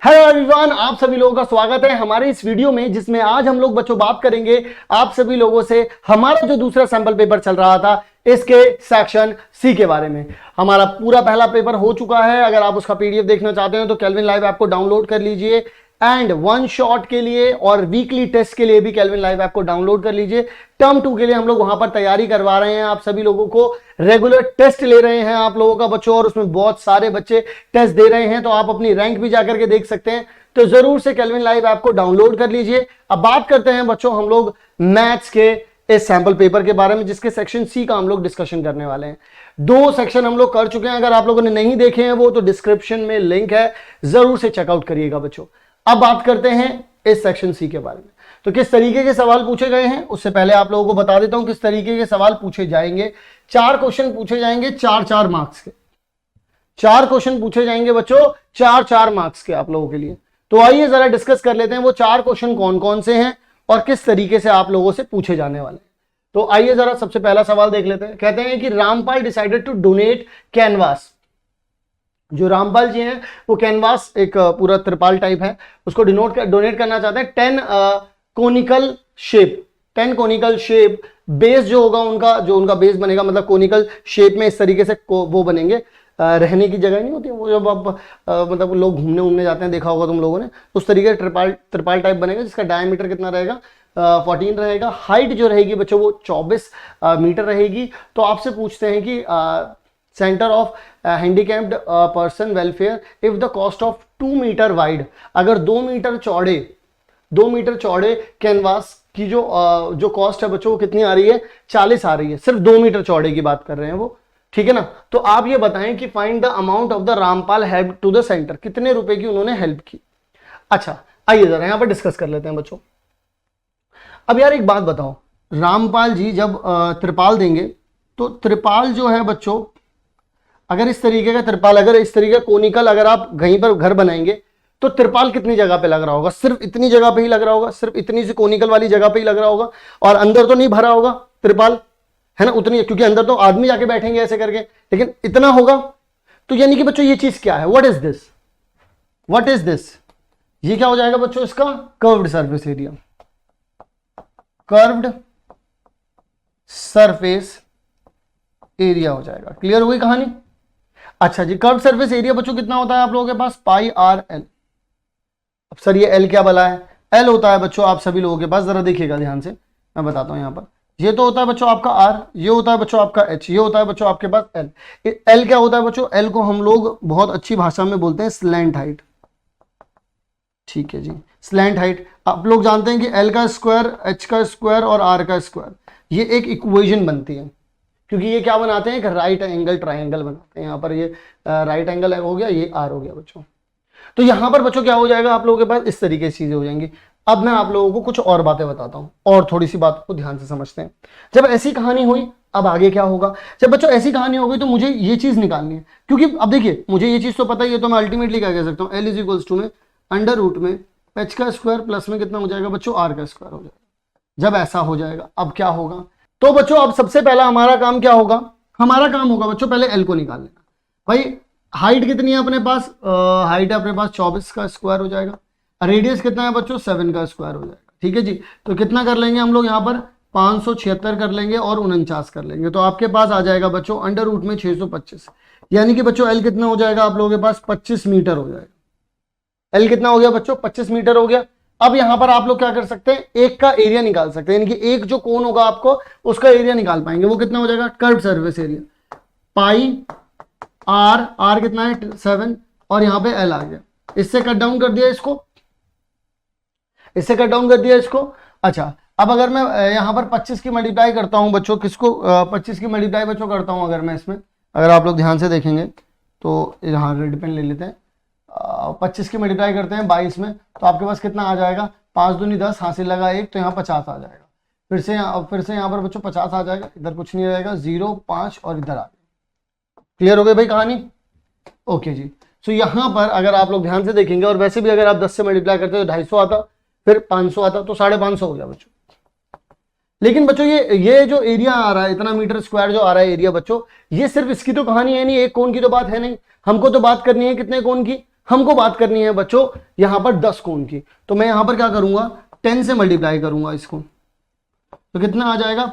Hello everyone, आप सभी लोगों का स्वागत है हमारे इस वीडियो में, जिसमें आज हम लोग बच्चों बात करेंगे आप सभी लोगों से हमारा जो दूसरा सैंपल पेपर चल रहा था इसके सेक्शन सी के बारे में। हमारा पूरा पहला पेपर हो चुका है। अगर आप उसका पीडीएफ देखना चाहते हैं तो केल्विन लाइव ऐप को डाउनलोड कर लीजिए एंड वन शॉट के लिए और वीकली टेस्ट के लिए भी केल्विन लाइव ऐप को डाउनलोड कर लीजिए। टर्म 2 के लिए हम लोग वहां पर तैयारी करवा रहे हैं, आप सभी लोगों को रेगुलर टेस्ट ले रहे हैं आप लोगों का बच्चों, और उसमें बहुत सारे बच्चे टेस्ट दे रहे हैं, तो आप अपनी रैंक भी जाकर के देख सकते हैं। तो जरूर से केल्विन लाइव ऐप को डाउनलोड कर लीजिए। अब बात करते हैं बच्चों हम लोग मैथ्स के इस सैंपल पेपर के बारे में, जिसके सेक्शन सी का हम लोग डिस्कशन करने वाले हैं। 2 सेक्शन हम लोग कर चुके हैं, अगर आप लोगों ने नहीं देखे हैं वो तो डिस्क्रिप्शन में लिंक है, जरूर से चेकआउट करिएगा बच्चों। अब बात करते हैं इस सेक्शन सी के बारे में। तो किस तरीके के सवाल पूछे गए हैं उससे पहले आप लोगों को बता देता हूं किस तरीके के सवाल पूछे जाएंगे। 4 क्वेश्चन पूछे जाएंगे 4-4 मार्क्स के। 4 क्वेश्चन पूछे जाएंगे बच्चों 4-4 मार्क्स के आप लोगों के लिए। तो आइए जरा डिस्कस कर लेते हैं वो 4 क्वेश्चन कौन कौन से हैं और किस तरीके से आप लोगों से पूछे जाने वाले हैं। तो आइए जरा सबसे पहला सवाल देख लेते हैं। कहते हैं कि Rampal decided to donate canvas. जो रामपाल जी हैं वो कैनवास एक पूरा त्रिपाल टाइप है, उसको डोनेट करना चाहते हैं 10 conical shape. 10 conical shape base जो होगा उनका, जो उनका बेस बनेगा मतलब कोनिकल शेप में इस तरीके से वो बनेंगे। रहने की जगह नहीं होती वो, जब आप मतलब लोग घूमने उमने जाते हैं, देखा होगा तुम लोगों ने, उस तरीके का त्रिपाल टाइप बनेगा, जिसका डायमीटर कितना रहेगा 14 रहेगा। हाइट जो रहेगी बच्चों वो 24 मीटर रहेगी। तो आपसे पूछते हैं कि centre of handicapped person welfare if the cost of 2 metre wide. अगर 2 मीटर चौड़े कैनवास की जो कॉस्ट है बच्चों वो कितनी आ रही है, 40 आ रही है। सिर्फ 2 मीटर चौड़े की बात कर रहे हैं वो, ठीक है ना। तो आप ये बताएं कि find the amount of the Rampal help to the centre, कितने रुपए की उन्होंने हेल्प की। अच्छा आइए जरा यहां पर डिस्कस कर लेते हैं बच्चों। अब यार एक बात बताओ, रामपाल जी जब त्रिपाल देंगे तो त्रिपाल जो है बच्चों, अगर इस तरीके का त्रिपाल, अगर इस तरीके का कोनिकल अगर आप कहीं पर घर बनाएंगे तो त्रिपाल कितनी जगह पे लग रहा होगा, सिर्फ इतनी जगह पे ही लग रहा होगा, सिर्फ इतनी सी कोनिकल वाली जगह पे ही लग रहा होगा, और अंदर तो नहीं भरा होगा त्रिपाल, है ना, उतनी, क्योंकि अंदर तो आदमी जाके बैठेंगे ऐसे करके, लेकिन इतना होगा। तो यानी कि बच्चों ये चीज क्या है, व्हाट इज दिस, ये क्या हो जाएगा बच्चों, इसका curved surface area, curved surface area हो जाएगा। क्लियर हो गई कहानी। अच्छा जी, कर्व सरफेस एरिया बच्चों कितना होता है आप लोगों के पास, पाई आर एल। अब सर ये एल क्या बला है, एल होता है बच्चों आप सभी लोगों के पास, जरा देखिएगा ध्यान से, मैं बताता हूं यहां पर। ये तो होता है बच्चों आपका आर, ये होता है बच्चों आपका एच, ये होता है बच्चों आपके पास एल। एल क्या होता है बच्चों, एल को हम लोग बहुत अच्छी भाषा में बोलते हैं स्लैंट हाइट। ठीक है जी, स्लैंट हाइट। आप लोग जानते हैं कि एल का स्क्वायर, एच का स्क्वायर और आर का स्क्वायर, ये एक इक्वेशन बनती है, क्योंकि ये क्या बनाते हैं, एक राइट एंगल ट्राइंगल बनाते हैं। यहाँ पर ये राइट एंगल हो गया, ये आर हो गया बच्चों। तो यहाँ पर बच्चों क्या हो जाएगा आप लोगों के पास, इस तरीके से चीजें हो जाएंगी। अब मैं आप लोगों को कुछ और बातें बताता हूँ, और थोड़ी सी बात को ध्यान से समझते हैं। जब ऐसी कहानी हुई, अब आगे क्या होगा, जब बच्चों ऐसी कहानी हो गई तो मुझे ये चीज निकालनी है, क्योंकि अब देखिए मुझे ये चीज तो पता ही है, तो मैं अल्टीमेटली क्या कह सकता हूँ, एल इज इक्वल्स टू में अंडर रूट में एच का स्क्वायर प्लस में कितना हो जाएगा बच्चों, आर का स्क्वायर हो जाएगा। जब ऐसा हो जाएगा अब क्या होगा, तो बच्चों अब सबसे पहला हमारा काम क्या होगा, हमारा काम होगा बच्चों पहले एल को निकाल लेना। भाई हाइट कितनी है अपने पास, हाइट है अपने पास 24 का स्क्वायर हो जाएगा, रेडियस कितना है बच्चों 7 का स्क्वायर हो जाएगा। ठीक है जी, तो कितना कर लेंगे हम लोग यहाँ पर 576 कर लेंगे और 49 कर लेंगे, तो आपके पास आ जाएगा बच्चों अंडर रूट में 625, यानी कि बच्चों एल कितना हो जाएगा आप लोगों के पास 25 मीटर हो जाएगा। एल कितना हो गया बच्चों 25 मीटर हो गया। अब यहां पर आप लोग क्या कर सकते हैं, एक का एरिया निकाल सकते हैं, यानी कि एक जो कोन होगा आपको उसका एरिया निकाल पाएंगे। वो कितना हो जाएगा, curve surface area pi r, r कितना है 7, और यहां पे एल आ गया, इससे कट डाउन कर दिया इसको, इससे कट डाउन कर दिया इसको। अच्छा अब अगर मैं यहां पर 25 की मल्टीप्लाई करता हूं बच्चों, किसको 25 की मल्टीप्लाई बच्चों करता हूं, अगर मैं इसमें, अगर आप लोग ध्यान से देखेंगे तो यहाँ रेड पेन ले लेते हैं, 25 की मल्टीप्लाई करते हैं 22 में, तो आपके पास कितना आ जाएगा, 5 दूनी 10, हासिल लगा 1, तो यहाँ 50 आ जाएगा। फिर से यहाँ पर बच्चों 50 आ जाएगा, इधर कुछ नहीं रहेगा, 0 5 और इधर आ गया। क्लियर हो गई भाई कहानी, ओके जी। सो यहाँ पर अगर आप लोग ध्यान से देखेंगे, और वैसे भी अगर आप 10 से मल्टीप्लाई करते तो 250 आता, फिर 500 आता, तो 550 हो गया बच्चों। लेकिन बच्चों ये जो एरिया आ रहा है, इतना मीटर स्क्वायर जो आ रहा है एरिया बच्चों, ये सिर्फ इसकी तो कहानी है नहीं, एक कोन की तो बात है नहीं, हमको तो बात करनी है कितने कोन की, हमको बात करनी है बच्चों यहां पर 10 कोण की, तो मैं यहां पर क्या करूंगा 10 से मल्टीप्लाई करूंगा इसको, तो कितना आ जाएगा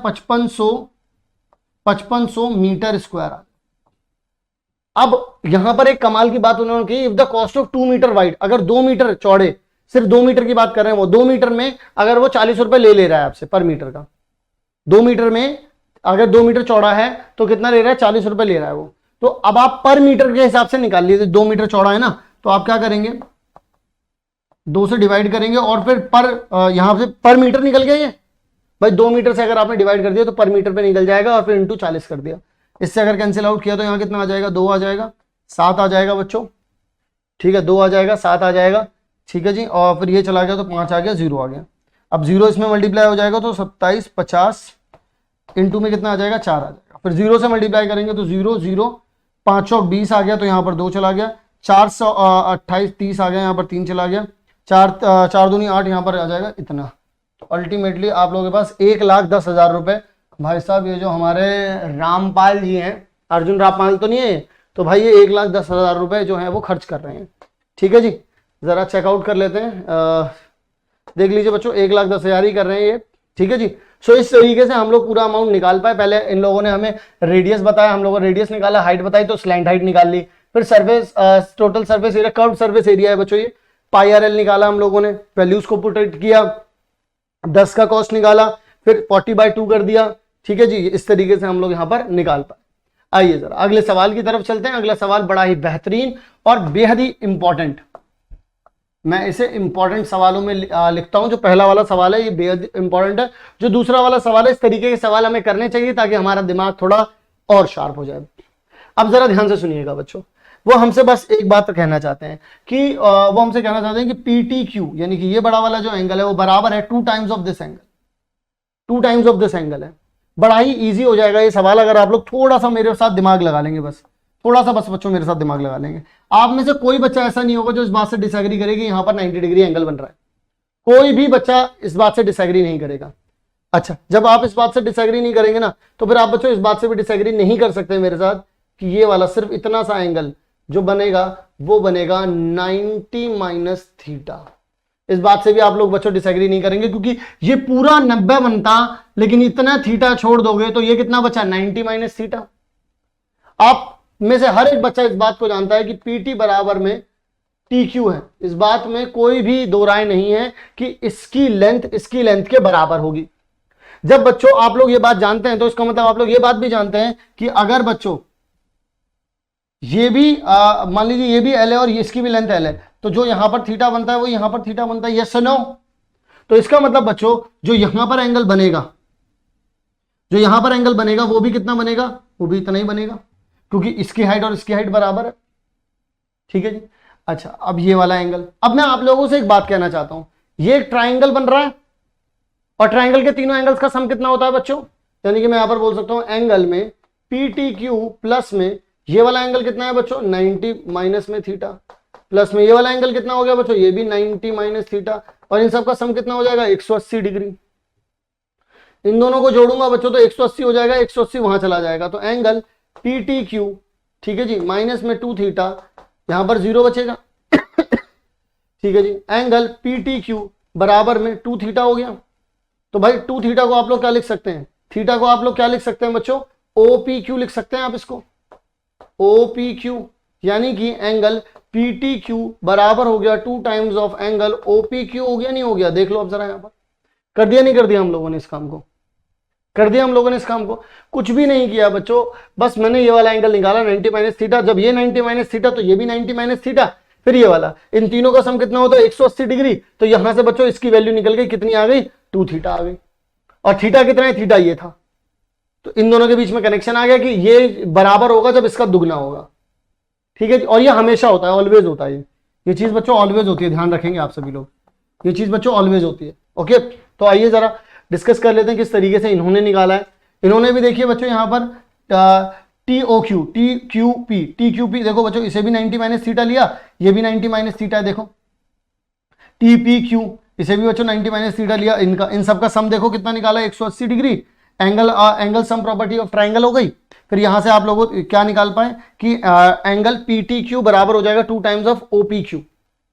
5500 मीटर स्क्वायर। अब यहां पर एक कमाल की बात उन्होंने की, if the cost of 2 metre wide, अगर 2 मीटर चौड़े, सिर्फ 2 मीटर की बात कर रहे हैं, वो 2 मीटर में अगर वो 40 रुपए ले रहा है आपसे पर मीटर का, 2 मीटर में अगर 2 मीटर चौड़ा है तो कितना ले रहा है 40 रुपए ले रहा है वो। तो अब आप पर मीटर के हिसाब से निकाल लीजिए, 2 मीटर चौड़ा है ना, तो आप क्या करेंगे 2 से डिवाइड करेंगे और फिर पर यहां से पर मीटर निकल गया ये भाई, 2 मीटर से अगर आपने डिवाइड कर दिया तो पर मीटर पे निकल जाएगा और फिर इंटू 40 कर दिया। इससे अगर कैंसिल आउट किया तो यहाँ कितना आ जाएगा 2 आ जाएगा, 7 आ जाएगा बच्चों, ठीक है 2 आ जाएगा 7 आ जाएगा, ठीक है जी, और फिर ये चला गया तो 5 आ गया, 0 आ गया। अब 0 इसमें मल्टीप्लाई हो जाएगा तो 27 50 इंटू में कितना आ जाएगा 4 आ जाएगा, फिर 0 से मल्टीप्लाई करेंगे तो 0 0 5 20 आ गया, तो यहाँ पर 2 चला गया, 428 30 आ गया, यहाँ पर 3 चला गया, 4 दूनी 8 यहाँ पर आ जाएगा इतना। तो अल्टीमेटली आप लोगों के पास 1,10,000 रुपए। भाई साहब ये जो हमारे रामपाल जी हैं, अर्जुन रामपाल तो नहीं है, तो भाई ये 1,10,000 रुपए जो है वो खर्च कर रहे हैं, ठीक है जी। जरा चेकआउट कर लेते हैं, देख लीजिए बच्चों 1,10,000 ही कर रहे हैं ये, ठीक है जी। सो इस तरीके से हम लोग पूरा अमाउंट निकाल पाए। पहले इन लोगों ने हमें रेडियस बताया, हम लोगों ने रेडियस निकाला, हाइट बताई तो स्लैंट हाइट निकाल ली, फिर surface total surface area curve surface area है बच्चों ये, पाई आर एल निकाला हम लोगों ने, वैल्यूज को पुट किया, 10 का कॉस्ट निकाला, फिर 40/2 कर दिया, ठीक है जी। इस तरीके से हम लोग यहाँ पर निकाल पाए। आइए जरा अगले सवाल की तरफ चलते हैं। अगला सवाल बड़ा ही बेहतरीन और बेहद ही इंपॉर्टेंट, मैं इसे इंपॉर्टेंट सवालों में लिखता हूं। जो पहला वाला सवाल है ये बेहद इंपॉर्टेंट है, जो दूसरा वाला सवाल है इस तरीके के सवाल हमें करने चाहिए ताकि हमारा दिमाग थोड़ा और शार्प हो जाए। अब जरा ध्यान से सुनिएगा बच्चों, वो हमसे बस एक बात कहना चाहते हैं कि वो हमसे कहना चाहते हैं कि PTQ यानी कि ये बड़ा वाला जो एंगल है वो बराबर है 2 times of this angle, 2 times of this angle है। बड़ा ही इजी हो जाएगा ये सवाल अगर आप लोग थोड़ा सा मेरे साथ दिमाग लगा लेंगे, बस थोड़ा सा बस बच्चों मेरे साथ दिमाग लगा लेंगे। आप में से कोई बच्चा ऐसा नहीं होगा जो इस बात से डिसएग्री करे कि यहाँ पर 90 डिग्री एंगल बन रहा है, कोई भी बच्चा इस बात से डिसएग्री नहीं करेगा। अच्छा, जब आप इस बात से डिसएग्री नहीं करेंगे ना, तो फिर आप बच्चों इस बात से भी डिसएग्री नहीं कर सकते मेरे साथ कि ये वाला सिर्फ इतना सा एंगल जो बनेगा वो बनेगा 90 माइनस थीटा। इस बात से भी आप लोग बच्चों डिसएग्री नहीं करेंगे क्योंकि ये पूरा 90 बनता, लेकिन इतना थीटा छोड़ दोगे तो ये कितना बचा 90 माइनस थीटा। आप में से हर एक बच्चा इस बात को जानता है कि PT बराबर में TQ है, इस बात में कोई भी दो राय नहीं है कि इसकी लेंथ के बराबर होगी। जब बच्चों आप लोग ये बात जानते हैं तो इसका मतलब आप लोग ये बात भी जानते हैं कि अगर बच्चों ये भी मान लीजिए ये भी L है और इसकी भी लेंथ L है, तो जो यहां पर थीटा बनता है वो यहां पर थीटा बनता है, यस नो। तो इसका मतलब बच्चों जो यहां पर एंगल बनेगा, जो यहां पर एंगल बनेगा वो भी कितना बनेगा, वो भी इतना ही बनेगा क्योंकि इसकी हाइट और इसकी हाइट बराबर है, ठीक है जी। अच्छा, अब ये वाला एंगल, अब मैं आप लोगों से एक बात कहना चाहता हूं, ये एक ट्राइंगल बन रहा है और ट्राइंगल के तीनों एंगल्स का सम कितना होता है बच्चों, यानी कि मैं यहां पर बोल सकता हूं एंगल में PTQ प्लस में ये वाला एंगल कितना है बच्चों 90 माइनस में थीटा, प्लस में ये वाला एंगल कितना हो गया बच्चों, ये भी 90 माइनस थीटा, और इन सब का सम कितना हो जाएगा 180 डिग्री। इन दोनों को जोड़ूंगा बच्चों तो 180 हो जाएगा, 180 वहां चला जाएगा, तो एंगल PTQ, ठीक है जी, माइनस में 2 थीटा, यहां पर 0 बचेगा ठीक है जी। एंगल PTQ बराबर में 2 थीटा हो गया। तो भाई 2 थीटा को आप लोग क्या लिख सकते हैं, थीटा को आप लोग क्या लिख सकते हैं बच्चों, OPQ लिख सकते हैं आप इसको, OPQ, यानी कि एंगल PTQ बराबर हो गया 2 टाइम्स ऑफ एंगल OPQ। हो गया नहीं हो गया, देख लो अब जरा, यहां पर कर दिया नहीं कर दिया हम लोगों ने इस काम को, कर दिया हम लोगों ने इस काम को, कुछ भी नहीं किया बच्चों, बस मैंने ये वाला एंगल निकाला 90 माइनस थीटा, जब ये 90 माइनस थीटा तो ये भी 90 माइनस थीटा, फिर ये वाला, इन तीनों का सम कितना होता है 180 डिग्री। तो यहां से बच्चों इसकी वैल्यू निकल गई, कितनी आ गई 2 थीटा आ गई, और थीटा कितना है, थीटा ये था। तो इन दोनों के बीच में कनेक्शन आ गया कि ये बराबर होगा जब इसका दुगना होगा, ठीक है। और ये हमेशा होता है, ऑलवेज होता है, ये चीज बच्चों ऑलवेज होती है, ध्यान रखेंगे आप सभी लोग, ये चीज बच्चों ऑलवेज होती है। ओके, तो आइए जरा डिस्कस कर लेते हैं किस तरीके से इन्होंने निकाला है। इन्होंने भी देखिए बच्चों यहाँ पर TOQ TQP देखो बच्चों, इसे भी 90 माइनस थीटा लिया, ये भी 90 माइनस थीटा है, देखो TPQ इसे भी बच्चों 90 माइनस थीटा लिया, इनका इन सब का सम देखो कितना निकाला 180 degree. Angle sum property of triangle हो गई। फिर यहां से आप लोगों क्या निकाल पाए कि एंगल PTQ बराबर हो जाएगा 2 टाइम्स ऑफ OPQ।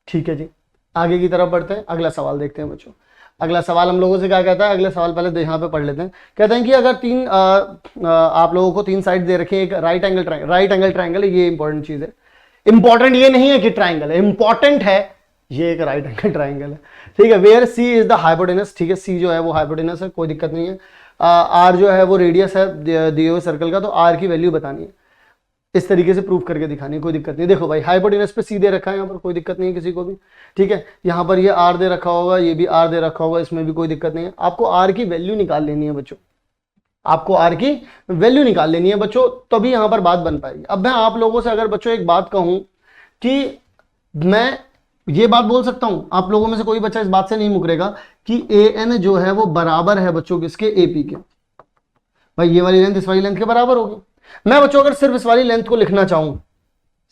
ठीक है जी, आगे की तरफ बढ़ते हैं, अगला सवाल देखते हैं बच्चों। अगला सवाल हम लोगों से क्या कहता है, अगले सवाल पहले यहाँ पे पढ़ लेते हैं। कहते हैं कि अगर आप लोगों को 3 साइड दे रखे हैं, एक राइट एंगल ट्राइंगल, ये इंपॉर्टेंट चीज है। इंपॉर्टेंट ये नहीं है कि ट्राइंगल है, इंपॉर्टेंट है ये एक राइट एंगल ट्राइंगल है। ठीक है, where C is the hypotenuse. ठीक है, C जो है वो हाइपोटेनस है, कोई दिक्कत नहीं है। R जो है वो रेडियस है दिए हुए सर्कल का, तो R की वैल्यू बतानी है, इस तरीके से प्रूफ करके दिखानी है, कोई दिक्कत नहीं। देखो भाई हाइपोटेनस पे C दे रखा है, यहाँ पर कोई दिक्कत नहीं है किसी को भी। ठीक है, यहाँ पर ये R दे रखा होगा, ये भी R दे रखा होगा, इसमें भी कोई दिक्कत नहीं है। आपको R की वैल्यू निकाल लेनी है बच्चों, आपको R की वैल्यू निकाल लेनी है बच्चों, तभी यहाँ पर बात बन पाएगी। अब मैं आप लोगों से अगर बच्चों एक बात कहूं कि मैं ये बात बोल सकता हूं, आप लोगों में से कोई बच्चा इस बात से नहीं मुकरेगा कि AN जो है वो बराबर है बच्चों किसके, AP के। भाई ये वाली लेंथ इस वाली लेंथ के बराबर होगी। मैं बच्चों अगर सिर्फ इस वाली लेंथ को लिखना चाहूं,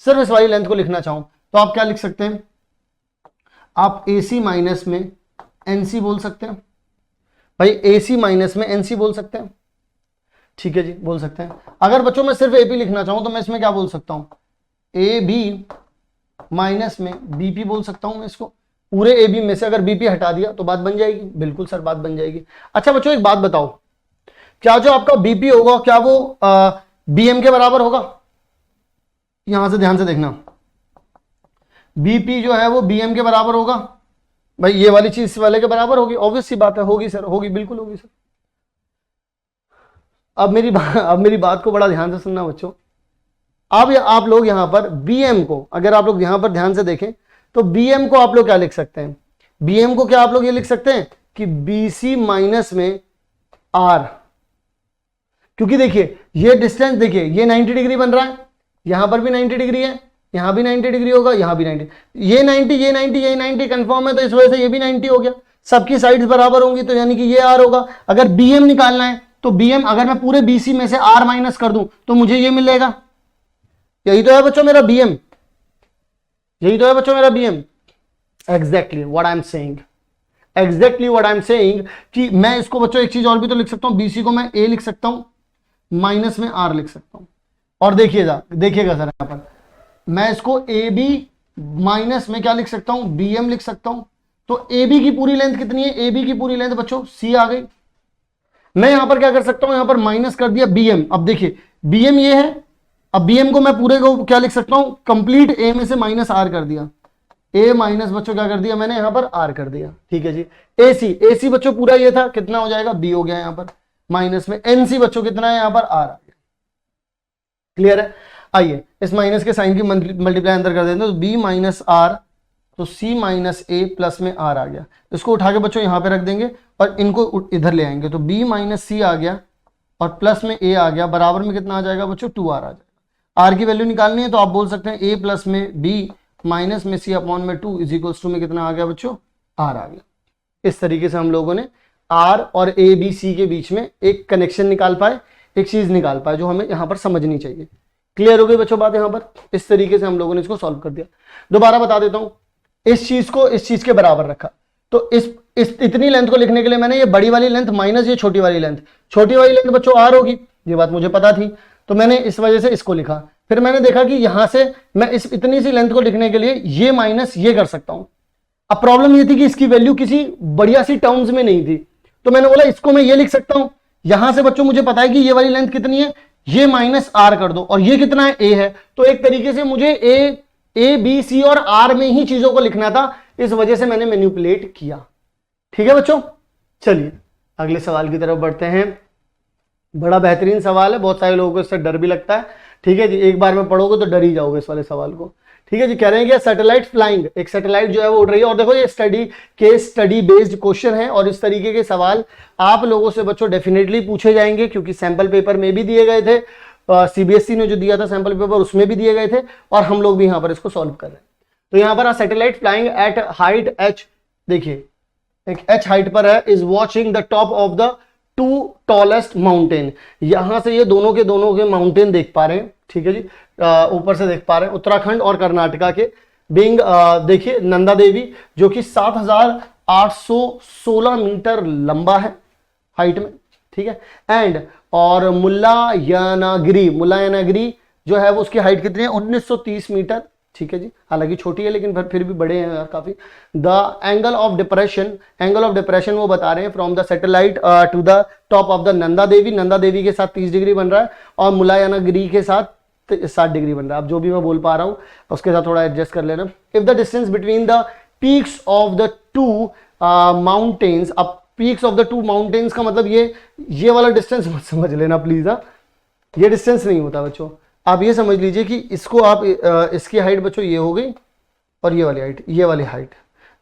सिर्फ इस वाली लेंथ को लिखना चाहूं, तो आप क्या लिख सकते हैं, आप AC माइनस में NC बोल सकते हैं। भाई AC माइनस में NC बोल सकते हैं। ठीक है जी, बोल सकते हैं। अगर बच्चों मैं सिर्फ AP लिखना चाहूं तो मैं इसमें क्या बोल सकता हूं, AB माइनस में BP बोल सकता हूं मैं इसको। पूरे AB में से अगर BP हटा दिया तो बात बन जाएगी। बिल्कुल सर, बात बन जाएगी। अच्छा बच्चों एक बात बताओ, क्या जो आपका BP होगा क्या वो BM के बराबर होगा? यहां से ध्यान से देखना, BP जो है वो BM के बराबर होगा। भाई ये वाली चीज इस वाले के बराबर होगी, ऑब्वियस सी बात है, होगी सर, होगी, बिल्कुल होगी सर। अब मेरी बात को बड़ा ध्यान से सुनना बच्चों। अब आप लोग यहां पर BM को, अगर आप लोग यहां पर ध्यान से देखें तो BM को आप लोग क्या लिख सकते हैं, BM को क्या आप लोग ये लिख सकते हैं कि BC माइनस में R। क्योंकि देखिए ये डिस्टेंस, देखिए ये 90 डिग्री बन रहा है, यहां पर भी 90 डिग्री है, यहां भी 90 डिग्री होगा, यहां भी 90, ये 90, ये 90, ये 90 कंफर्म है, तो इस वजह से ये भी 90 हो गया। सबकी साइड्स बराबर होंगी, तो यानी कि ये R होगा। अगर BM निकालना है तो BM अगर मैं पूरे BC में से R माइनस कर दूं तो मुझे ये मिलेगा। यही तो है बच्चों मेरा BM, यही तो है बच्चों मेरा BM। Exactly what I am saying, exactly what I am saying कि मैं इसको बच्चों एक चीज और भी तो लिख सकता हूं, BC को मैं A लिख सकता हूं, माइनस में R लिख सकता हूं। और देखिएगा सर यहां पर मैं इसको AB माइनस में क्या लिख सकता हूं, BM लिख सकता हूं। तो AB की पूरी लेंथ कितनी है, AB की पूरी लेंथ बच्चों C आ गई। मैं यहां पर क्या कर सकता हूं, यहां पर माइनस कर दिया BM। अब देखिए BM ये है, अब BM को मैं पूरे को क्या लिख सकता हूं, कंप्लीट A में से माइनस R कर दिया, A माइनस बच्चों क्या कर दिया मैंने यहां पर R कर दिया। ठीक है जी, AC बच्चों पूरा ये था, कितना हो जाएगा, B हो गया यहां पर, माइनस में NC बच्चों कितना है यहां पर, R आ गया। क्लियर है? आइए इस माइनस के साइन की मल्टीप्लाई अंदर कर देते हैं, तो B माइनस R, तो C माइनस A प्लस में R आ गया। इसको उठा के बच्चों यहां पे रख देंगे और इनको इधर ले आएंगे, तो B माइनस C आ गया और प्लस में A आ गया, बराबर में कितना आ जाएगा बच्चों, 2R आ जाएगा। R की वैल्यू निकालनी है तो आप बोल सकते हैं A प्लस में B माइनस में C अपॉन में 2 इज इक्वल्स टू में कितना आ गया बच्चों, R आ गया। इस तरीके से हम लोगों ने R और ABC के बीच में एक कनेक्शन निकाल पाए, एक चीज निकाल पाए जो हमें यहाँ पर समझनी चाहिए। क्लियर हो गई बच्चों बात? यहाँ पर इस तरीके से हम लोगों ने इसको सॉल्व कर दिया। दोबारा बता देता हूं, इस चीज को इस चीज के बराबर रखा, तो इस इतनी लेंथ को लिखने के लिए मैंने ये बड़ी वाली लेंथ माइनस ये छोटी वाली लेंथ बच्चों R होगी, ये बात मुझे पता थी, तो मैंने इस वजह से इसको लिखा। फिर मैंने देखा कि यहां से मैं इस इतनी सी लेंथ को लिखने के लिए ये माइनस ये कर सकता हूं। अब प्रॉब्लम ये थी कि इसकी वैल्यू किसी बढ़िया सी टर्म्स में नहीं थी, तो मैंने बोला इसको मैं ये लिख सकता हूं। यहां से बच्चों मुझे पता है कि ये वाली लेंथ कितनी है, ये माइनस R कर दो, और ये कितना है, A है। तो एक तरीके से मुझे A B C और R में ही चीजों को लिखना था, इस वजह से मैंने मैनिपुलेट किया। ठीक है बच्चों, चलिए अगले सवाल की तरफ बढ़ते हैं। बड़ा बेहतरीन सवाल है, बहुत सारे लोगों को इससे डर भी लगता है। ठीक है जी, एक बार में पढ़ोगे तो डर ही जाओगे इस वाले सवाल को। ठीक है जी, कह रहे हैं कि सैटेलाइट फ्लाइंग, एक सैटेलाइट जो है वो उड़ रही है, और देखो ये स्टडी बेस्ड क्वेश्चन है, और इस तरीके के सवाल आप लोगों से बच्चों डेफिनेटली पूछे जाएंगे, क्योंकि सैंपल पेपर में भी दिए गए थे, CBSE ने जो दिया था सैंपल पेपर उसमें भी दिए गए थे, और हम लोग भी यहाँ पर इसको सॉल्व कर रहे हैं। तो यहाँ पर satellite flying eight height H, देखिए एक H हाइट पर है, is watching the top of the 2 tallest mountain. यहां से ये दोनों के माउंटेन देख पा रहे हैं। ठीक है जी, ऊपर से देख पा रहे हैं, उत्तराखंड और कर्नाटका के। बिंग देखिए नंदा देवी, जो कि 7,816 मीटर लंबा है हाइट में। ठीक है, एंड और मुल्लायनागिरी जो है वो उसकी हाइट कितनी है 1930 मीटर, ठीक है जी, हालांकि छोटी है लेकिन फिर भी बड़े हैं यार काफी। द एंगल ऑफ डिप्रेशन वो बता रहे हैं from the satellite to the top of the Nanda Devi के साथ 30 डिग्री बन रहा है और मुल्लायनागिरी के साथ 60 डिग्री बन रहा है। अब जो भी मैं बोल पा रहा हूं उसके साथ थोड़ा एडजस्ट कर लेना। If the distance between the peaks of the two mountains, अब peaks of the two mountains का मतलब ये वाला डिस्टेंस मत समझ लेना प्लीज, ये डिस्टेंस नहीं होता बच्चों। आप ये समझ लीजिए कि इसको आप इसकी हाइट बच्चों ये हो गई और ये वाली हाइट,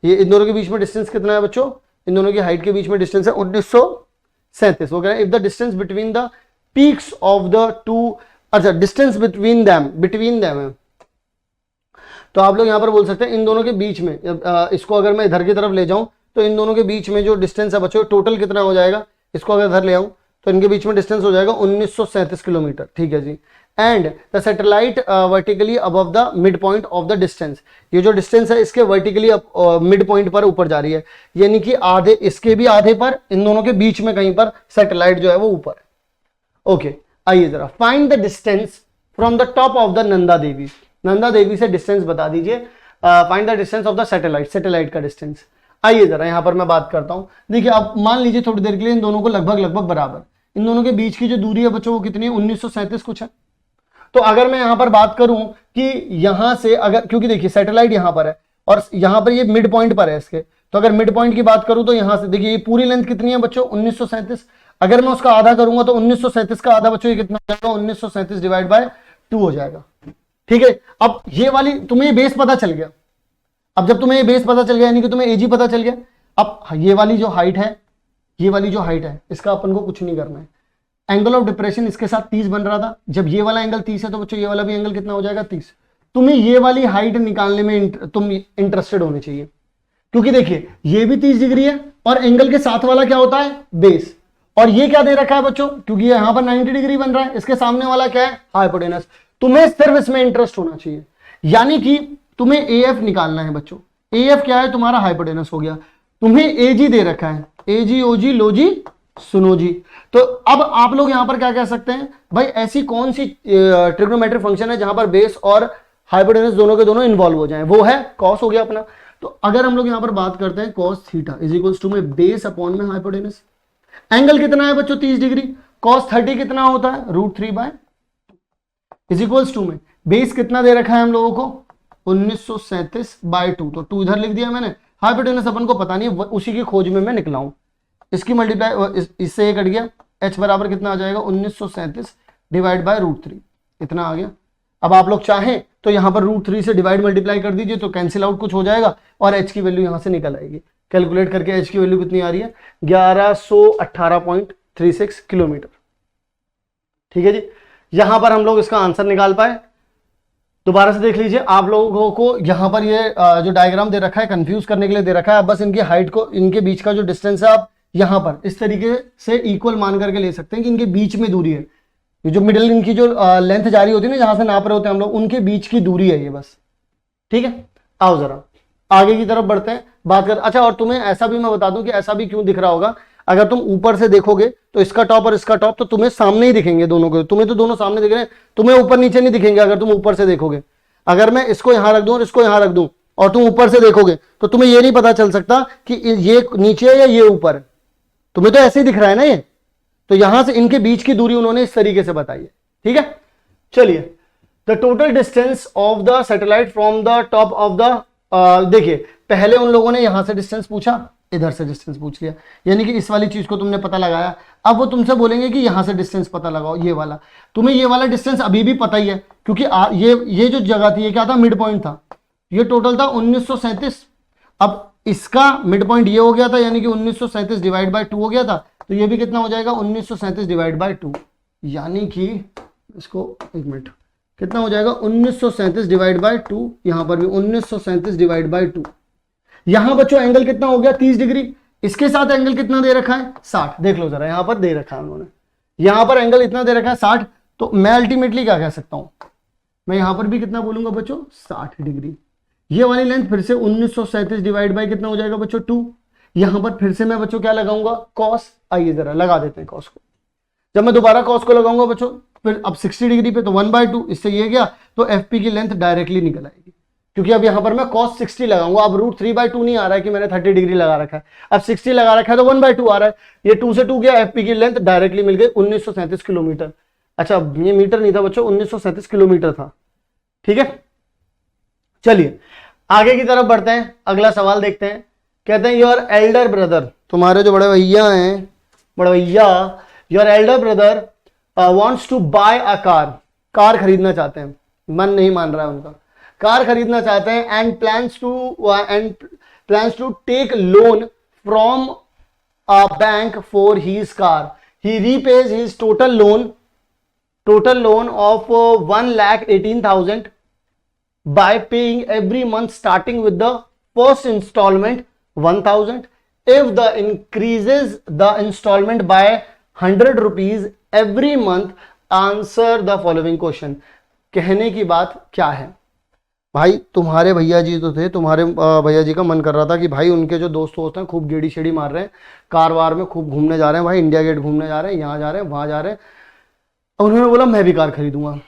ये इन दोनों के बीच में डिस्टेंस कितना है बच्चों, इन दोनों की हाइट के बीच में डिस्टेंस है 1937। वो कह रहे हैं if the distance between the peaks of the to, अच्छा डिस्टेंस बिटवीन देम है, तो आप लोग यहां पर बोल सकते हैं इन दोनों के बीच में, इसको अगर मैं इधर की तरफ ले जाऊं तो इन दोनों के बीच में जो डिस्टेंस है बच्चों टोटल कितना हो जाएगा, इसको अगर इधर ले आऊं तो इनके बीच में डिस्टेंस हो जाएगा 1937 किलोमीटर, ठीक है जी। And the satellite vertically above the mid point of the distance, ये जो डिस्टेंस है इसके वर्टिकली मिड पॉइंट पर ऊपर जा रही है, यानी कि आधे, इसके भी आधे पर, इन दोनों के बीच में कहीं पर सैटेलाइट जो है वो ऊपर है। ओके, आइए जरा find the distance from the top of the Nanda Devi से डिस्टेंस बता दीजिए। Find the distance of the satellite का डिस्टेंस। आइए जरा यहां पर मैं बात करता हूं। देखिए आप मान लीजिए थोड़ी देर के लिए इन दोनों को लगभग बराबर, इन दोनों के बीच की जो दूरी है बच्चों वो कितनी है 1937 कुछ है। तो अगर मैं यहां पर बात करूं कि यहां से अगर, क्योंकि देखिए सैटेलाइट यहां पर है और यहां पर ये मिड पॉइंट पर है इसके, तो अगर मिड पॉइंट की बात करूं तो यहां से देखिए ये पूरी लेंथ कितनी है बच्चों 1937, अगर मैं उसका आधा करूंगा तो 1937 का आधा बच्चों ये कितना हो जाएगा 1937 डिवाइड बाय 2 हो जाएगा, ठीक है। अब ये वाली तुम्हें बेस पता चल गया, अब जब तुम्हें ये बेस पता चल गया यानी कि तुम्हें एजी पता चल गया, अब ये वाली जो हाइट है इसका अपन को कुछ नहीं करना है। एंगल ऑफ डिप्रेशन इसके साथ 30 बन रहा था, जब ये वाला एंगल 30 है तो बच्चों ये वाला भी एंगल कितना हो जाएगा 30। तुम्हें ये वाली हाइट निकालने में तुम इंटरेस्टेड होने चाहिए, क्योंकि देखिए ये भी 30 डिग्री है और एंगल के साथ वाला क्या होता है बेस, और ये क्या दे रखा है बच्चों, क्योंकि यहां पर 90 डिग्री बन रहा है, इसके सामने वाला क्या है हाइपोटेनस। तुम्हें सिर्फ इसमें इंटरेस्ट होना चाहिए, यानी कि तुम्हें एएफ निकालना है बच्चों। एएफ क्या है तुम्हारा हाइपोटेनस हो गया, तुम्हें एजी दे रखा है, एजी ओजी लोजी सुनो जी। तो अब आप लोग यहां पर क्या कह सकते हैं भाई, ऐसी कौन सी ट्रिग्नोमेट्रिक फंक्शन है जहां पर बेस और हाइपोटेनस दोनों के दोनों इन्वॉल्व हो जाएं, वो है कॉस हो गया अपना। तो अगर हम लोग यहां पर बात करते हैं cos theta is equals to में बेस अपॉन में हाइपोटेनस, एंगल कितना है बच्चों 30 डिग्री, कॉस 30 कितना होता है √3/, इज इक्वल्स टू में बेस कितना दे रखा है हम लोगों को 1937/2, तो 2 इधर लिख दिया मैंने। हाइपोटेनस अपन को पता नहीं, उसी की खोज में मैं निकला हूं, इसकी मल्टीप्लाई इससे ये कट गया, h बराबर कितना आ जाएगा 1937 डिवाइड बाय √3, इतना आ गया। अब आप लोग चाहें तो यहां पर √3 से डिवाइड मल्टीप्लाई कर दीजिए तो कैंसिल आउट कुछ हो जाएगा और h की वैल्यू यहां से निकल आएगी। कैलकुलेट करके h की वैल्यू कितनी आ रही है 1118.36 किलोमीटर, ठीक है जी। यहां पर हम लोग इसका आंसर निकाल पाए। दोबारा से देख लीजिए, आप लोगों को यहां पर ये जो डायग्राम दे रखा है कंफ्यूज करने के लिए दे रखा है, अब बस इनकी हाइट को, इनके बीच का जो डिस्टेंस है आप यहां पर इस तरीके से इक्वल मान करके ले सकते हैं कि इनके बीच में दूरी है, ये जो मिडिल इनकी जो लेंथ जारी होती है ना जहां से नाप रहे होते हैं हम लोग, उनके बीच की दूरी है ये बस, ठीक है। आओ जरा आगे की तरफ बढ़ते हैं, बात कर। अच्छा, और तुम्हें ऐसा भी मैं बता दूं कि ऐसा भी क्यों दिख रहा होगा, अगर तुम ऊपर से देखोगे तो इसका टॉप और इसका टॉप तो तुम्हें सामने ही दिखेंगे दोनों को, तुम्हें तो दोनों सामने दिख रहे हैं, तुम्हें ऊपर नीचे नहीं दिखेंगे अगर तुम ऊपर से देखोगे। अगर मैं इसको यहां रख दूं और इसको यहां रख दूं और तुम ऊपर से देखोगे तो तुम्हें ये नहीं पता चल सकता कि ये नीचे है या ये ऊपर है, तुम्हें तो ऐसे ही दिख रहा है ना ये। तो यहां से इनके बीच की दूरी उन्होंने इस तरीके से बताई है, ठीक है। चलिए, the total distance of the satellite from the top of the, देखिए पहले उन लोगों ने यहां से डिस्टेंस पूछा, इधर से डिस्टेंस पूछ लिया, यानी कि इस वाली चीज को तुमने पता लगाया। अब वो तुमसे बोलेंगे कि यहां से डिस्टेंस पता लगाओ, ये वाला। तुम्हें ये वाला डिस्टेंस अभी भी पता ही है, क्योंकि ये जो जगह थी ये क्या था मिड पॉइंट था, ये टोटल था 1937। अब इसका मिड पॉइंट ये हो गया था, यानी कि 1937 डिवाइड बाय 2 हो गया था, तो ये भी कितना हो जाएगा 1937 डिवाइड बाय 2, यानी कि इसको एक मिनट कितना हो जाएगा 1937 डिवाइड बाय 2, यहां पर भी 1937 डिवाइड बाय 2। यहां बच्चों एंगल कितना हो गया 30 डिग्री, इसके साथ एंगल कितना दे रखा है 60, देख लो जरा यहां पर दे रखा है उन्होंने, यहां पर एंगल इतना दे रखा है 60। तो मैं अल्टीमेटली क्या कह सकता हूं, मैं यहां पर भी कितना बोलूंगा बच्चों 60 डिग्री। ये वाली लेंथ फिर से 1937 डिवाइड बाय कितना हो जाएगा बच्चों 2, यहां पर फिर से मैं बच्चों क्या लगाऊंगा कॉस। आइए जरा लगा देते हैं कॉस को। जब मैं दोबारा कॉस को लगाऊंगा बच्चों, फिर अब 60 डिग्री पे तो 1/2, इससे ये गया तो एफपी की लेंथ डायरेक्टली निकल आएगी, क्योंकि अब यहां पर मैं cos 60 लगाऊंगा। अब रूट 3/2 नहीं आ रहा है कि मैंने 30 डिग्री लगा रखा है, अब 60 लगा रखा है तो 1/2 आ रहा है। ये 2 से 2 गया, एफपी की लेंथ डायरेक्टली मिल गई 1937 किलोमीटर। अच्छा ये मीटर नहीं था बच्चों, 1937 किलोमीटर था। ठीक है, चलिए आगे की तरफ बढ़ते हैं, अगला सवाल देखते हैं। कहते हैं योर एल्डर ब्रदर, तुम्हारे जो बड़े भैया हैं, बड़े भैया, your elder brother wants to buy a car, car खरीदना चाहते हैं, मन नहीं मान रहा है उनका, कार खरीदना चाहते हैं, and plans to take loan from a bank for his car. He repays his total loan of 1,18,000 by paying every month starting with the first installment 1,000. If the increases the installment by 100 rupees every month, answer the following question. कहने की बात क्या है भाई, तुम्हारे भैया जी तो थे, तुम्हारे भैया जी का मन कर रहा था कि भाई उनके जो दोस्त हैं खूब गेड़ी शेड़ी मार रहे हैं, कार वार में खूब घूमने जा रहे हैं, भाई इंडिया गेट घूमने जा रहे हैं, यहाँ जा रहे हैं, वहां जा रहे हैं। उन्होंने बोला मैं भी कार खरीदूंगा,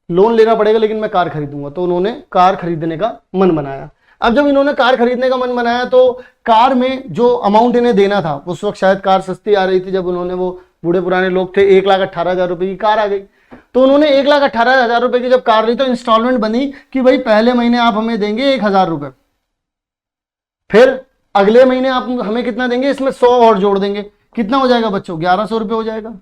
लोन लेना पड़ेगा लेकिन मैं कार खरीदूंगा। तो उन्होंने कार खरीदने का मन बनाया। अब जब इन्होंने कार खरीदने का मन बनाया तो कार में जो अमाउंट इन्हें देना था, उस वक्त शायद कार सस्ती आ रही थी, जब उन्होंने, वो बूढ़े पुराने लोग थे, 1,18,000 रुपए की कार आ गई। तो उन्होंने 1,18,000 रुपए की जब कार ली तो इंस्टॉलमेंट बनी कि भाई पहले महीने आप हमें देंगे 1,000 रुपए, फिर अगले महीने आप हमें कितना देंगे, इसमें 100 और जोड़ देंगे, कितना हो जाएगा बच्चों, 1,100 रुपए हो जाएगा।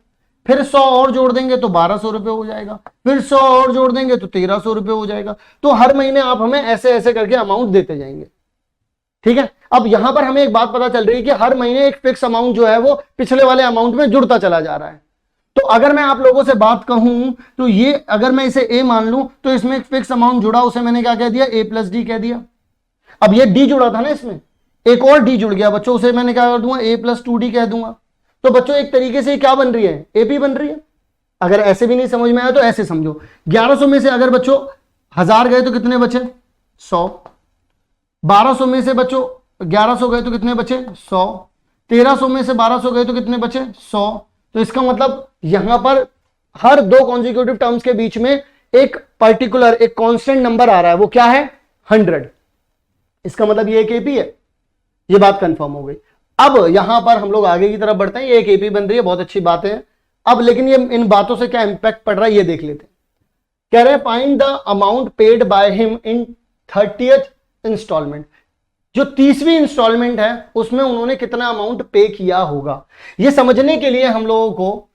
फिर 100 और जोड़ देंगे तो 1,200 रुपए हो जाएगा, फिर 100 और जोड़ देंगे तो 1,300 रुपए हो जाएगा। तो हर महीने आप हमें ऐसे ऐसे करके अमाउंट देते जाएंगे। ठीक है, अब यहां पर हमें एक बात पता चल रही है कि हर महीने एक फिक्स अमाउंट जो है वो पिछले वाले अमाउंट में जुड़ता चला जा रहा है। तो अगर मैं आप लोगों से बात कहूं तो ये, अगर मैं इसे ए मान लूं तो इसमें एक फिक्स अमाउंट जुड़ा, उसे मैंने क्या कह दिया, ए प्लस डी कह दिया। अब ये डी जुड़ा था ना, इसमें एक और डी जुड़ गया बच्चों, उसे मैंने क्या कर दूंगा, ए प्लस 2D कह दूंगा। तो बच्चों एक तरीके से क्या बन रही है, एपी बन रही है। अगर ऐसे भी नहीं समझ में आया तो ऐसे समझो, 1100 में से अगर बच्चों 1000 गए तो कितने बचे, 100। 1200 में से बच्चों 1100 गए तो कितने बचे, 100। 1300 में से 1200 गए तो कितने बचे, 100। तो इसका मतलब यहां पर हर दो कॉन्जिक्यूटिव टर्म्स के बीच में एक पर्टिकुलर, एक कांस्टेंट नंबर आ रहा है, वो क्या है, 100। इसका मतलब ये एक एपी है, ये बात कंफर्म हो गई। अब यहां पर हम लोग आगे की तरफ बढ़ते हैं, ये एक एपी बन रही है, बहुत अच्छी बात है। अब लेकिन ये इन बातों से क्या इंपैक्ट पड़ रहा है ये देख लेते हैं। कह रहे हैं find the amount paid by him in 30th instalment. जो 30वीं इंस्टॉलमेंट है उसमें उन्होंने कितना अमाउंट पे किया होगा। ये समझने के लिए हम लोगों को,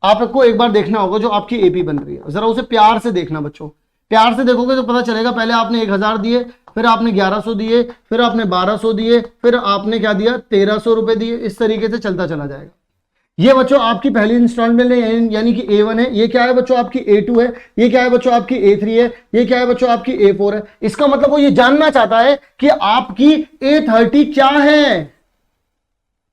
आपको एक बार देखना होगा जो आपकी एपी बन रही है, जरा उसे प्यार से देखना बच्चों। प्यार से देखोगे तो पता चलेगा, पहले आपने 1,000 दिए, फिर आपने 1,100 दिए, फिर आपने 1,200 दिए, फिर आपने क्या दिया, 1,300 रुपए दिए। इस तरीके से चलता चला जाएगा। ये बच्चों आपकी पहली इंस्टॉलमेंट है, यानी कि A1 है। ये क्या है बच्चों, आपकी A2 है। ये क्या है बच्चों, आपकी A3 है। ये क्या है बच्चों, आपकी A4 है। इसका मतलब वो ये जानना चाहता है कि आपकी A30 क्या है।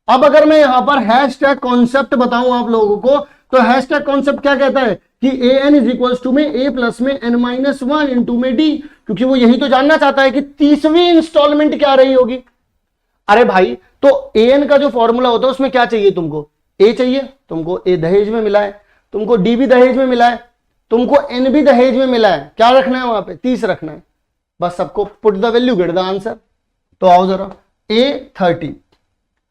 अब अगर मैं यहां पर हैशटैग कॉन्सेप्ट बताऊं आप लोगों को, तो हैशटैग कॉन्सेप्ट क्या कहता है कि an इज इक्वल टू में a प्लस में n-1 इंटू में d, क्योंकि वो यही तो जानना चाहता है कि 30वीं इंस्टॉलमेंट क्या रही होगी। अरे भाई, तो an का जो फॉर्मूला होता है उसमें क्या चाहिए तुमको, a चाहिए, तुमको a दहेज में मिला है, तुमको d भी दहेज में मिला है, तुमको n भी दहेज में मिला है। क्या रखना है वहां पे, 30 रखना है। बस सबको put the value get the answer. तो आओ जरा, a30,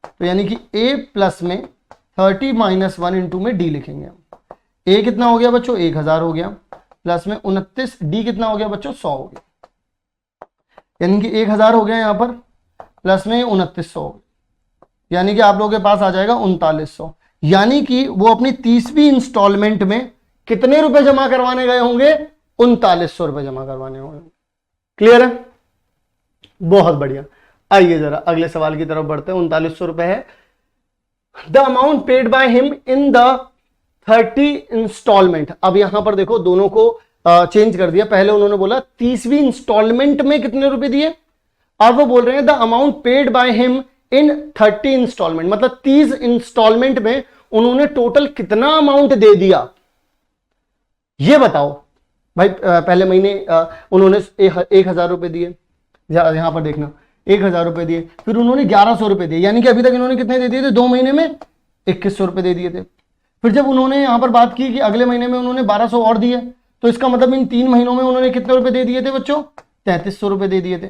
तो यानी कि a प्लस में 30 माइनस 1 इंटू में d लिखेंगे हम। a कितना हो गया बच्चों, 1,000 हो गया, प्लस में 29, d कितना हो गया बच्चों, 100 हो गया। यानी कि 1,000 हो गया यहां पर, प्लस में 2900 हो गया, यानी कि आप लोगों के पास आ जाएगा 3900। यानी कि वो अपनी 30वीं इंस्टॉलमेंट में कितने रुपए जमा करवाने गए होंगे, 3900 रुपए जमा करवाने होंगे। क्लियर है, बहुत बढ़िया। आइए जरा अगले सवाल की तरफ बढ़ते हैं। 3900 रुपए है the amount paid by him in the 30 instalment. अब यहां पर देखो दोनों को चेंज कर दिया। पहले उन्होंने बोला 30वीं इंस्टॉलमेंट में कितने रुपए दिए, अब वो बोल रहे हैं the amount paid by him in 30 instalment, मतलब 30 इंस्टॉलमेंट में उन्होंने टोटल कितना अमाउंट दे दिया, ये बताओ भाई। पहले महीने उन्होंने 1,000 रुपए दिए, यहां पर देखना 1,000 रुपए दिए, फिर उन्होंने 1,100 रुपए दिए, यानी कि अभी तक इन्होंने कितने दे दिए थे, 2 महीने में 2,100 रुपए दे दिए थे। फिर जब उन्होंने यहां पर बात की कि अगले महीने में उन्होंने 1200 और दिए, तो इसका मतलब इन 3 महीनों में उन्होंने कितने रुपए दे दिए थे बच्चों? 3300 रुपए दे दिए थे।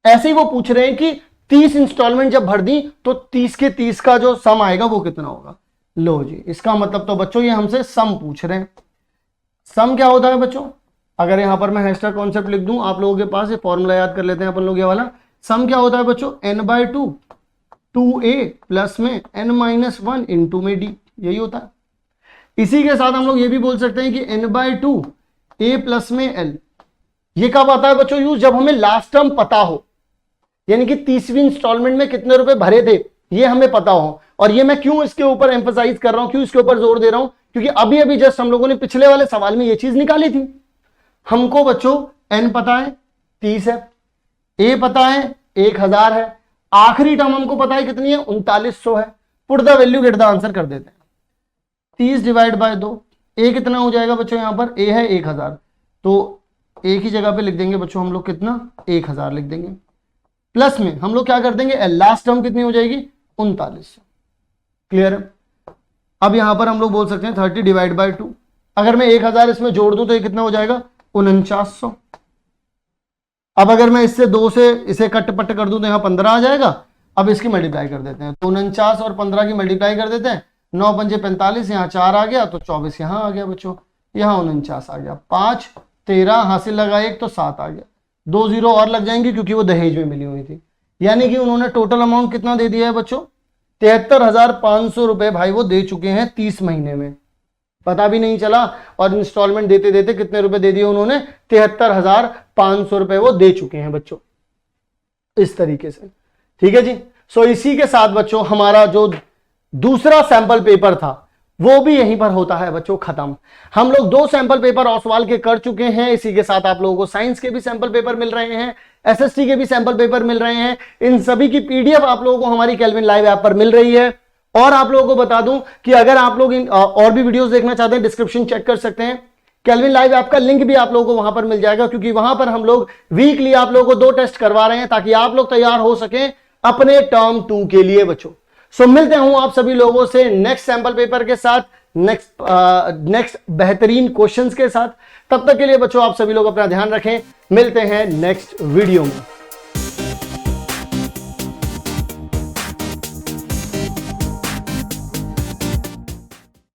ऐसे ही वो पूछ रहे हैं कि 30 इंस्टॉलमेंट जब भर दी तो 30 के 30 का जो सम आएगा वो कितना होगा। लो जी, इसका मतलब तो बच्चों ये हमसे सम पूछ रहे हैं। सम क्या होता है बच्चों? अगर यहां पर मैं हैशटैग कॉन्सेप्ट लिख दूं, आप लोगों के पास ये फॉर्मूला याद कर लेते हैं अपन लोग ये वाला। सम क्या होता है बच्चों? n/2 2a प्लस में n-1 इंटू में d, यही होता है। इसी के साथ हम लोग ये भी बोल सकते हैं कि n/2 a प्लस में l, ये कब आता है बच्चों यूज? जब हमें लास्ट टर्म पता हो, यानी कि 30वीं इंस्टॉलमेंट में कितने रुपए भरे थे ये हमें पता हो। और ये मैं क्यों इसके ऊपर एम्फसाइज कर रहा हूं, क्यों इसके ऊपर जोर दे रहा हूं? क्योंकि अभी अभी जस्ट हम लोगों ने पिछले वाले सवाल में ये चीज निकाली थी। हमको बच्चों n पता है 30 है, a पता है 1000 है, आखिरी टर्म हमको पता है कितनी है? 3900 है। Put the value get the answer कर देते हैं। 30 डिवाइड बाय 2, a कितना हो जाएगा बच्चों? यहां पर a है 1000, तो एक ही जगह पे लिख देंगे बच्चों हम लोग कितना? 1000 लिख देंगे। प्लस में हम लोग क्या कर देंगे? लास्ट टर्म कितनी हो जाएगी? 3900। क्लियर है? अब यहां पर हम लोग बोल सकते हैं 30 डिवाइड बाय 2, अगर मैं 1000 इसमें जोड़ दूं तो ये कितना हो जाएगा? 4900। अब अगर मैं इससे 2 से इसे कट पट कर दूं तो यहां 15 आ जाएगा। अब इसकी मल्टीप्लाई कर देते हैं, तो 49 और 15 की मल्टीप्लाई कर देते हैं। 9 पंजे 45, यहाँ 4 आ गया तो 24 यहां आ गया बच्चों, यहां 49 आ गया। 5 13 हासिल लगा 1 तो 7 आ गया। 2 0 और लग जाएंगे क्योंकि वो दहेज में मिली हुई थी। यानी कि उन्होंने टोटल अमाउंट कितना दे दिया है बच्चों? 73,500 रुपए भाई वो दे चुके हैं 30 महीने में, पता भी नहीं चला। और इंस्टॉलमेंट देते देते कितने रुपए दे दिए उन्होंने? 73,500 रुपए वो दे चुके हैं बच्चों, इस तरीके से। ठीक है जी। सो इसी के साथ बच्चों हमारा जो दूसरा सैंपल पेपर था वो भी यहीं पर होता है बच्चों खत्म। हम लोग 2 सैंपल पेपर ऑसवाल के कर चुके हैं। इसी के साथ आप लोगों को साइंस के भी सैंपल पेपर मिल रहे हैं, एसएसटी के भी सैंपल पेपर मिल रहे हैं। इन सभी की पीडीएफ आप लोगों को हमारी केल्विन लाइव ऐप पर मिल रही है। और आप लोगों को बता दूं कि अगर आप लोग और भी वीडियोस देखना चाहते हैं, डिस्क्रिप्शन चेक कर सकते हैं। केल्विन लाइव ऐप का लिंक भी आप लोगों को वहां पर मिल जाएगा, क्योंकि वहां पर हम लोग वीकली आप लोगों को 2 टेस्ट करवा रहे हैं ताकि आप लोग तैयार हो सकें अपने टर्म 2 के लिए बच्चों। सो मिलते हूं आप सभी लोगों से नेक्स्ट सैंपल पेपर के साथ, नेक्स्ट बेहतरीन क्वेश्चंस के साथ। तब तक के लिए बच्चों आप सभी लोग अपना ध्यान रखें। मिलते हैं नेक्स्ट वीडियो में।